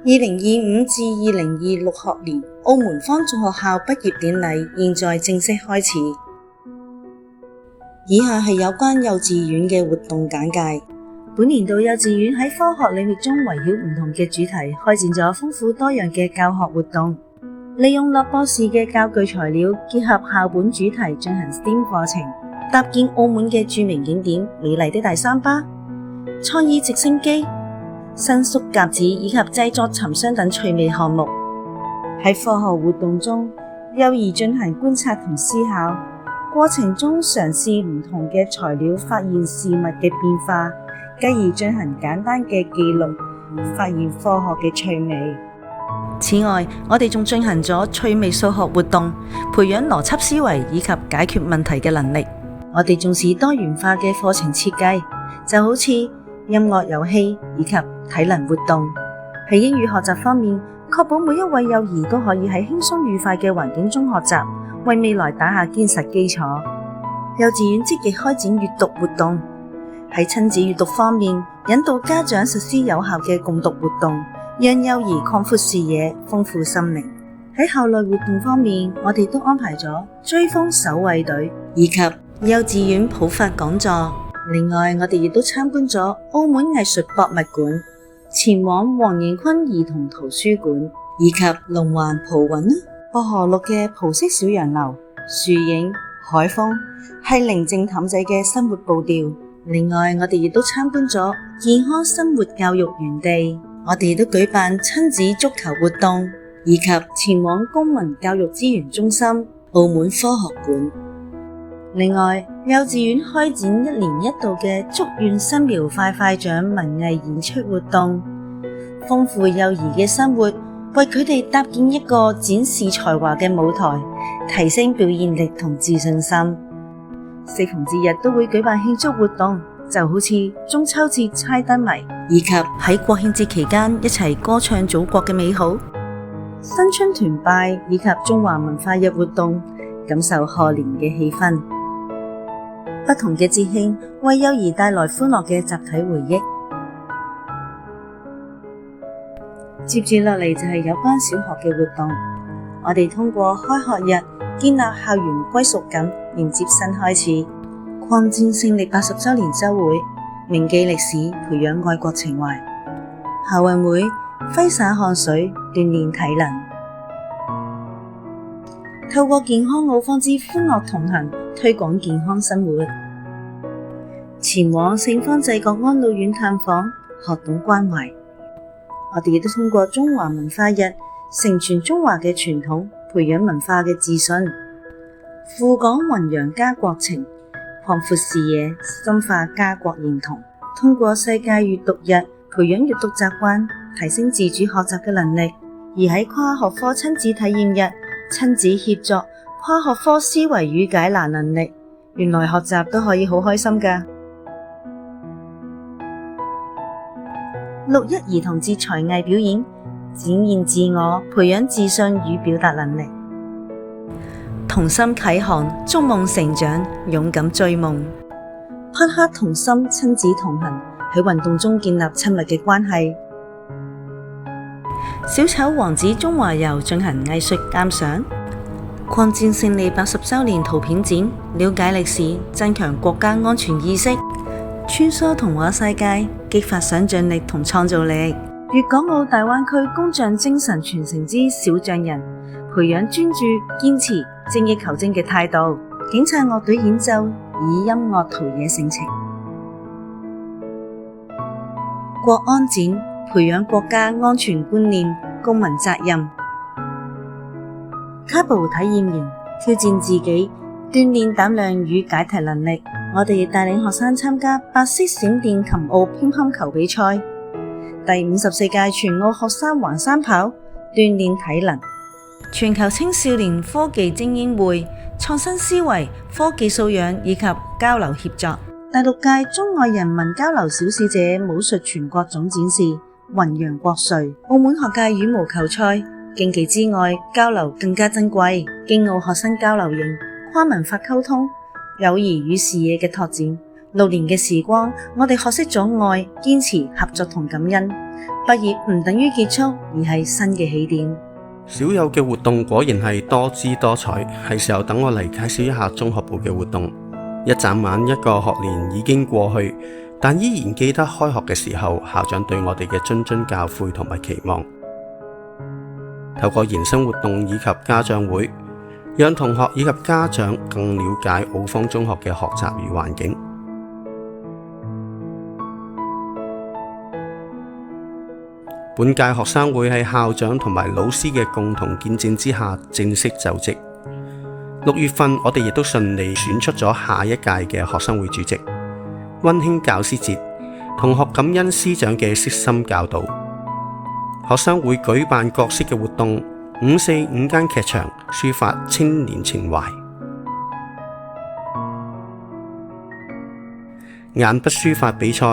2025至2026學年澳門方眾學校畢業典禮現在正式開始。以下係有關幼稚園嘅活動簡介。本年度幼稚園喺科學領域中圍繞唔同嘅主題，開展咗豐富多樣嘅教學活動，利用樂博士嘅教具材料，結合校本主題進行 STEAM 課程，搭建澳門嘅著名景點美麗的大三巴、創意直升機、伸縮鴿子以及製作沉箱等趣味項目。喺課後活動中，幼兒進行觀察同思考，過程中嘗試唔同嘅材料，發現事物嘅變化，繼而進行簡單嘅記錄，發現科學嘅趣味。此外，我哋仲進行咗趣味數學活動，培養邏輯思維以及解決問題嘅能力。我哋重視多元化嘅課程設計，就好似音樂遊戲以及體能活動。喺英語學習方面，確保每一位幼兒都可以喺輕鬆愉快嘅環境中學習，為未來打下堅實基礎。幼稚園積極開展閱讀活動，喺親子閱讀方面，引導家長實施有效嘅共讀活動，讓幼兒擴闊視野、豐富心靈。喺校內活動方面，我哋都安排咗追風守衛隊以及幼稚園普法講座。另外，我哋亦都參觀咗澳門藝術博物館，前往黃延坤兒童圖書館，以及龍環葡韻、薄荷綠嘅葡式小洋樓、樹影、海風，係寧靜氹仔嘅生活步調。另外，我哋亦都參觀咗健康生活教育園地，我哋亦都舉辦親子足球活動，以及前往公民教育資源中心、澳門科學館。另外，幼稚園開展1年1度嘅祝願新苗快快長文藝演出活動，豐富幼兒嘅生活，為佢哋搭建一個展示才華嘅舞台，提升表現力同自信心。適逢節日都會舉辦慶祝活動，就好似中秋節猜燈謎，以及喺國慶節期間一齊歌唱祖國嘅美好。新春團拜以及中華文化日活動，感受賀年嘅氣氛。不同嘅節慶為幼兒帶來歡樂嘅集體回憶。接住落嚟就係有關小學嘅活動，我哋通過開學日建立校園歸屬感，迎接新開始。抗戰勝利80周年週會，銘記歷史，培養愛國情懷。校運會揮灑汗水，鍛鍊體能。透過健康奧方之歡樂同行，推廣健康生活。前往聖方濟各安老院探訪，學懂關懷。我哋亦都通過中華文化日，承傳中華嘅傳統，培養文化嘅自信。赴港弘揚家國情，擴闊視野，深化家國認同。通過世界閱讀日，培養閱讀習慣，提升自主學習嘅能力。而喺跨學科親子體驗日，親子協作，跨學科思維與解難能力。原來學習都可以好開心㗎。6·1兒童節才藝表演，展現自我，培養自信與表達能力。童心啟航，築夢成長，勇敢追夢。匹克童心，親子同行，喺運動中建立親密嘅關係。小丑王子中華遊進行藝術鑑賞。抗戰勝利80周年圖片展，了解歷史，增強國家安全意識。穿梭童話世界，激發想象力同創造力。粵港澳大灣區工匠精神傳承之小匠人，培養專注、堅持、精益求精嘅態度。警察樂隊演奏，以音樂陶冶性情。國安展，培養國家安全觀念、公民責任。卡布體驗營，挑戰自己，鍛煉膽量與解題能力。我哋亦帶領學生參加白色閃電琴澳乒乓球比賽。第54屆全澳學生環山跑，鍛煉體能。全球青少年科技精英會，創新思維、科技素養以及交流協作。第6屆中外人民交流小使者武術全國總展示，弘揚國粹。澳門學界羽毛球賽，競技之外，交流更加珍貴。京澳學生交流營，跨文化溝通。友誼與視野嘅拓展， 6年嘅時光，我哋學識咗愛、堅持、合作同感恩。畢業唔等於結束，而係新嘅起點。小友嘅活動果然係多姿多彩，係時候等我嚟介紹一下中學部嘅活動。一眨眼，一個學年已經過去，但依然記得開學嘅時候，校長對我哋嘅諄諄教誨同埋期望。透過延伸活動以及家長會，讓同學以及家長更了解奧方中學嘅學習與環境。本屆學生會喺校長同埋老師嘅共同見證之下正式就職。6月份，我哋亦都順利選出咗下一屆嘅學生會主席。溫馨教師節，同學感恩師長嘅悉心教導。學生會舉辦各式嘅活動，545間劇場抒發青年情懷。眼筆書法比賽，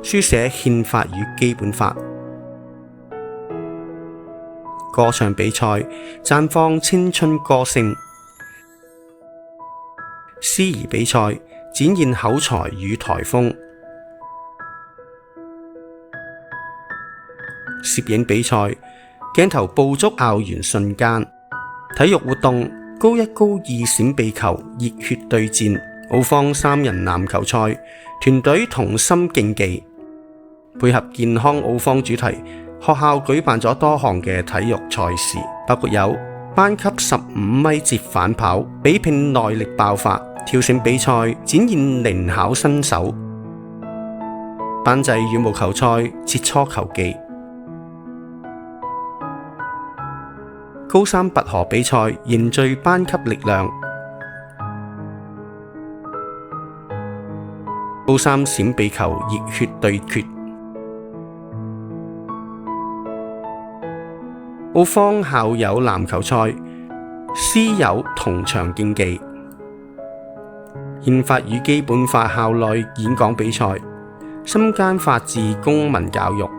書寫憲法與基本法。歌唱比賽，綻放青春歌聲；司儀比賽，展現口才與台風；攝影比賽，鏡頭捕捉校園瞬間；體育活動，高一高二閃避球，熱血對戰；奧方3人籃球賽，團隊同心競技。配合健康奧方主題，學校舉辦咗多項嘅體育賽事，包括有班級15米折返跑，比拼耐力爆發；跳繩比賽，展現靈巧身手；班際羽毛球賽，切磋球技；高山拔河比賽，凝聚班級力量；高三閃避球，熱血對決。奧方校友籃球賽，師友同場競技；憲法與基本法校內演講比賽，深耕法治公民教育；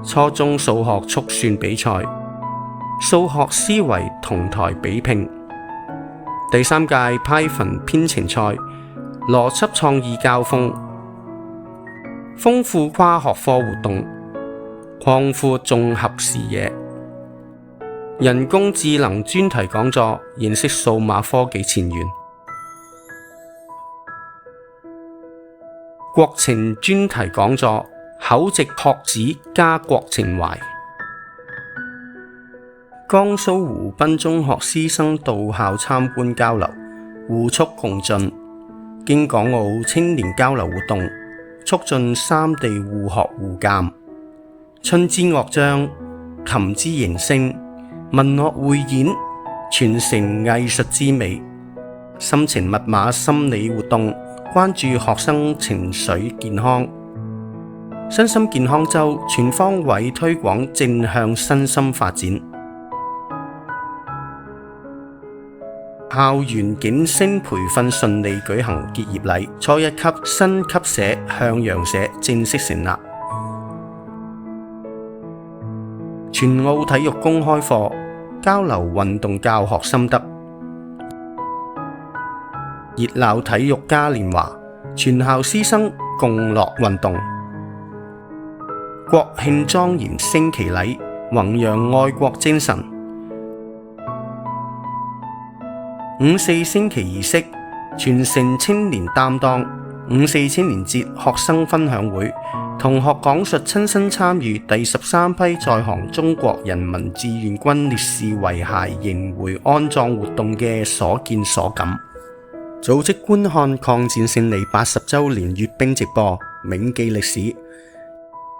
初中數學速算比賽，數學思維同台比拼；第3屆 Python 編程賽，邏輯創意交鋒；豐富跨學科活動，擴闊綜合視野；人工智能專題講座，認識數碼科技前沿；國情專題講座，口籍學子加國情懷；江蘇湖濱中學師生到校參觀交流，互促共進；京港澳青年交流活動，促進三地互學互鑒；春之樂章，琴之形聲，文樂匯演，傳承藝術之美；心情密碼心理活動，關注學生情緒健康；身心健康周，全方位推廣正向身心發展；校園警聲培訓順利舉行結業禮，初1級新級社向陽社正式成立；全澳體育公開課，交流運動教學心得；熱鬧體育嘉年華，全校師生共樂運動；國慶莊嚴升旗禮，弘揚愛國精神；5四升旗儀式，傳承青年擔當；5四青年節學生分享會，同學講述親身參與第13批在韓中國人民志願軍烈士遺骸迎回安葬活動嘅所見所感；組織觀看抗戰勝利80週年閱兵直播，銘記歷史。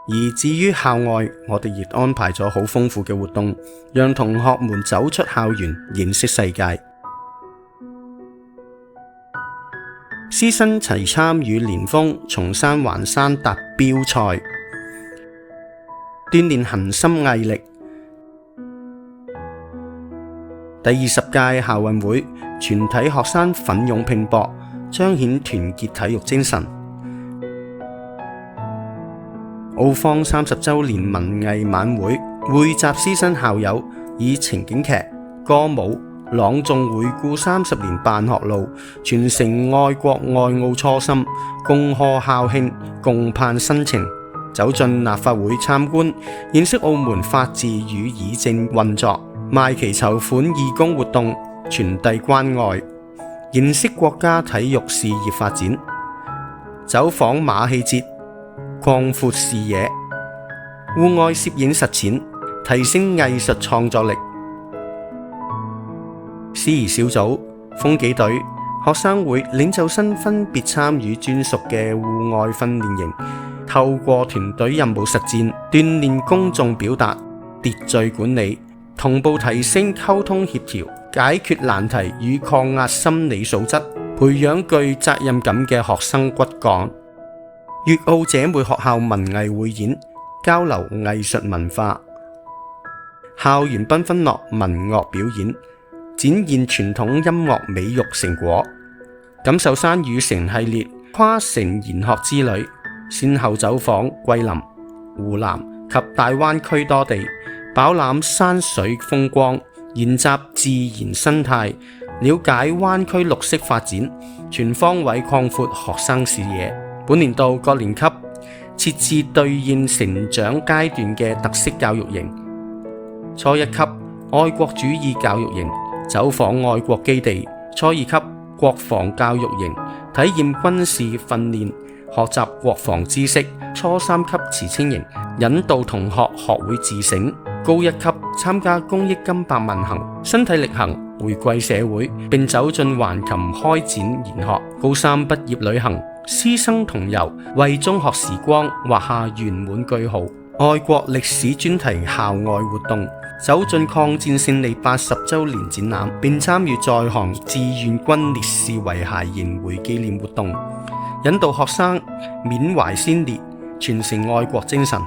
而至於校外，我哋亦安排咗好豐富嘅活動，讓同學們走出校園，認識世界。師生齊參與連峰松山環山達標賽，鍛鍊恆心毅力。第20屆校運會，全體學生奮勇拼搏，彰顯團結體育精神。奧方30週年文藝晚會，匯集師生校友以情景劇、歌舞、朗誦回顧30年辦學路，傳承愛國愛澳初心，共賀校慶，共盼新情。走進立法會參觀，認識澳門法治與議政運作，賣旗籌款義工活動，傳遞關愛，認識國家體育事業發展。走訪馬戲節，擴闊視野，戶外攝影實踐，提升藝術創作力。司儀小組、風紀隊、學生會、領袖生分別參與專屬嘅戶外訓練營，透過團隊任務實戰，鍛鍊公眾表達、秩序管理，同步提升溝通協調、解決難題與抗壓心理素質，培養具責任感嘅學生骨幹。粵澳姐妹學校文藝匯演，交流藝術文化。校園繽紛樂文樂表演，展現傳統音樂美育成果。錦繡山與城系列跨城研學之旅，先後走訪桂林、湖南及大灣區多地，飽覽山水風光，研習自然生態，了解灣區綠色發展，全方位擴闊學生視野。本年度各年級設置對應成長階段嘅特色教育營。初一級愛國主義教育營，走訪愛國基地；初二級國防教育營，體驗軍事訓練，學習國防知識；初三級慈青營，引導同學學會自省；高一級參加公益金百萬行，身體力行回饋社會，並走進橫琴開展研學；高三畢業旅行，師生同遊，為中學時光畫下圓滿句號；愛國歷史專題校外活動，走進抗戰勝利80週年展覽，並參與在行志願軍烈士遺骸迎回紀念活動，引導學生緬懷先烈，傳承愛國精神。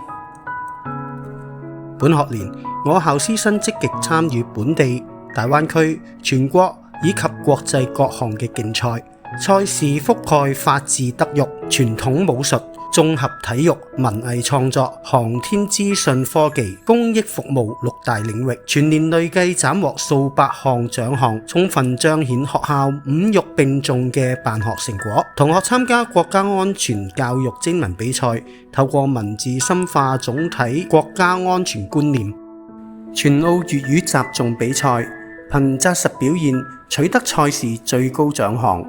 本學年，我校師生積極參與本地、大灣區、全國以及國際各項嘅競賽。賽事覆蓋法治德育、傳統武術、綜合體育、文藝創作、航天資訊科技、公益服務6大領域，全年累計斬獲數百項獎項，充分彰顯學校五育並重嘅辦學成果。同學參加國家安全教育徵文比賽，透過文字深化總體國家安全觀念。全澳粵語集誦比賽，憑紮實表現取得賽事最高獎項。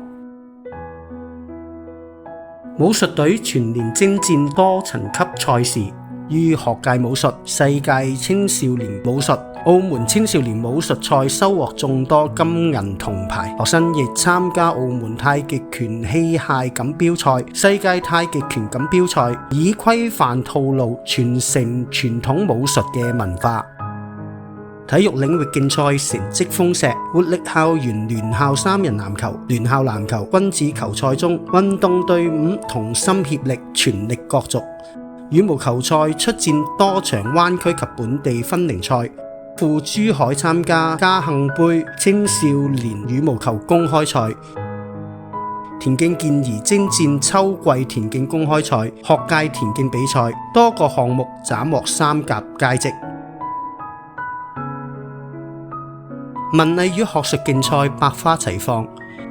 武術隊全年征戰多層級賽事，於學界武術、世界青少年武術、澳門青少年武術賽收穫眾多金銀銅牌。學生亦參加澳門太極拳器械錦標賽、世界太極拳錦標賽，以規範套路傳承傳統武術嘅文化。體育領域競賽成績豐碩，活力校園聯校3人籃球、聯校籃球君子球賽中，運動隊伍同心協力，全力角逐。羽毛球賽出戰多場灣區及本地分齡賽，赴珠海參加嘉幸杯青少年羽毛球公開賽。田徑健兒征戰秋季田徑公開賽、學界田徑比賽，多個項目斬獲3甲佳績。文藝與學術競賽百花齊放，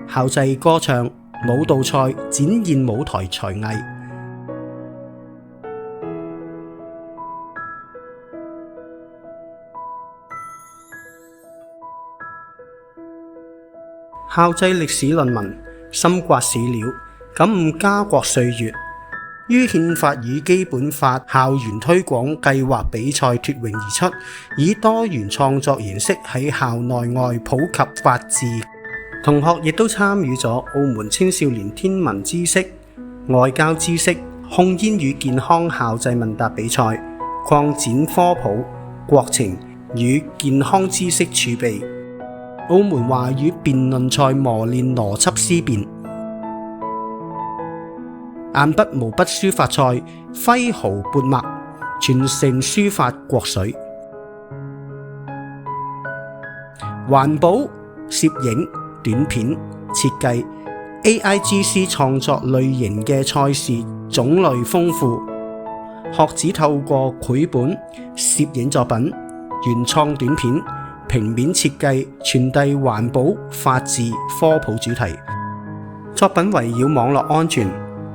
校際歌唱、舞蹈賽展現舞台才藝。校際歷史論文，深刮史料，感悟家國歲月。於憲法與基本法校園推廣計劃比賽脫穎而出，以多元創作形式喺校內外普及法治。同學亦都參與咗澳門青少年天文知識、外交知識、控煙與健康校際問答比賽，擴展科普、國情與健康知識儲備。澳門華語辯論賽磨練邏輯思辨。硬筆毛筆書法賽揮毫潑墨，傳承書法國粹。環保、攝影、短片、設計、AIGC 創作類型嘅賽事種類豐富，學子透過繪本、攝影作品、原創短片、平面設計，傳遞環保、法治、科普主題。作品圍繞網絡安全、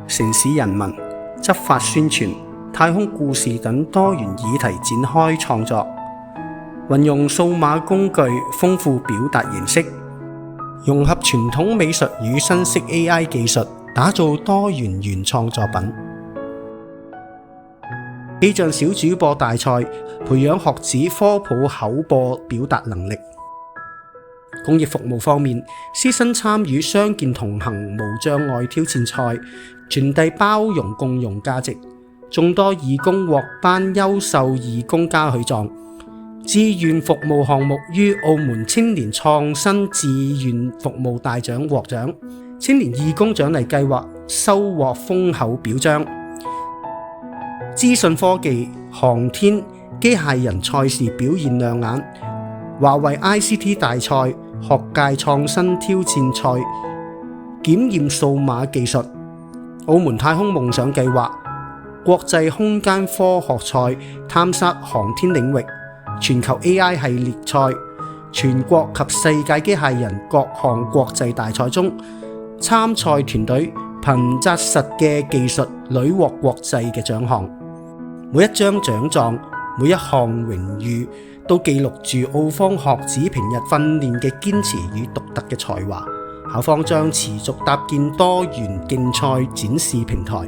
城市人文、執法宣傳、太空故事等多元議題展開創作，運用數碼工具豐富表達形式，融合傳統美術與新式 AI 技術，打造多元原創作品。氣象小主播大賽培養學子科普口播表達能力。公益服務方面，師生參與傷健同行無障礙挑戰賽，傳遞包容共融價值。眾多義工獲頒優秀義工嘉許狀。志願服務項目於澳門青年創新志願服務大獎獲獎。青年義工獎勵計劃收穫豐厚表彰。資訊科技、航天、機械人賽事表現亮眼。華為 ICT 大賽、學界創新挑戰賽檢驗數碼技術。澳門太空夢想計劃、國際空間科學賽探索航天領域。全球 AI 系列賽、全國及世界機械人各項國際大賽中，參賽團隊憑紮實嘅技術屢獲國際嘅獎項。每一張獎狀、每一項榮譽，都記錄住澳方學子平日訓練嘅堅持與獨特嘅才華。校方將持續搭建多元競賽展示平台，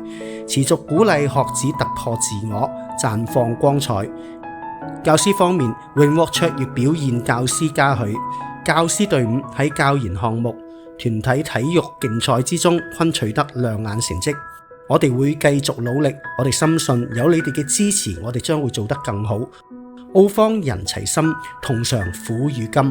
持續鼓勵學子突破自我，綻放光彩。教師方面，榮獲卓越表現教師嘉許。教師隊伍喺教研項目、團體體育競賽之中均取得亮眼成績。我哋會繼續努力，我哋深信有你哋嘅支持，我哋將會做得更好。澳方人齊心，同嘗苦與甘。